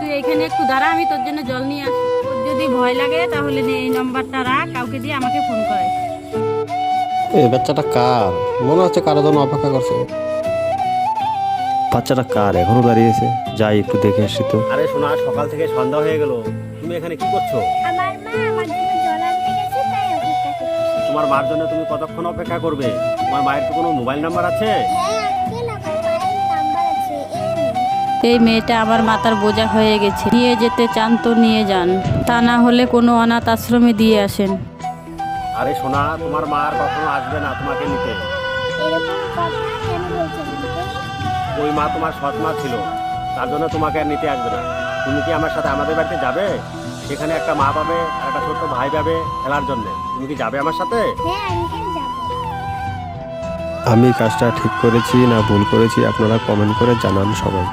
তুই এখানে একটু দাঁড়া, আমি তোর জন্য জল নিয়ে আসি। তোর যদি ভয় লাগে তাহলে এই নাম্বারটা রাখ, কাউকে দিয়ে আমাকে ফোন করে। এই বাচ্চাটা কার? মনে হচ্ছে কারোর জন্য অপেক্ষা করছে। বাচ্চাটা কার এখনো দাঁড়িয়েছে? যাই একটু দেখে আসি তো। আরে শোনা, সকাল থেকে সন্ধ্যা হয়ে গেল, তুমি এখানে কি করছো? আমার মা আমার জন্য জল আনতে গেছে, তাই অপেক্ষা করছি। তোমার মার জন্য তুমি কতক্ষণ অপেক্ষা করবে? তোমার মায়ের কি কোনো মোবাইল নাম্বার আছে? হ্যাঁ আঙ্কেল, আমার মায়ের নাম্বার আছে, এই নিন। এই মেয়েটা আমার মাথার বোঝা হয়ে গেছে। নিয়ে যেতে চান তো নিয়ে যান, তা না হলে কোনো অনাথ আশ্রমে দিয়ে আসেন। আরে শোনা, তোমার মা আর কখনো আসবে না তোমাকে নিতে। এরকম কথা কেন বলছেন আঙ্কেল? ওই মা তোমার সৎ মা ছিল, তার জন্য তোমাকে আর নিতে আসবে না। তুমি কি আমার সাথে আমাদের বাড়িতে যাবে? সেখানে একটা মা পাবে আর একটা ছোট্ট ভাই পাবে খেলার জন্য। তুমি কি যাবে আমার সাথে? হ্যাঁ আঙ্কেল, যাবো। আমি কাজটা ঠিক করেছি না ভুল করেছি আপনারা কমেন্ট করে জানান সবাই।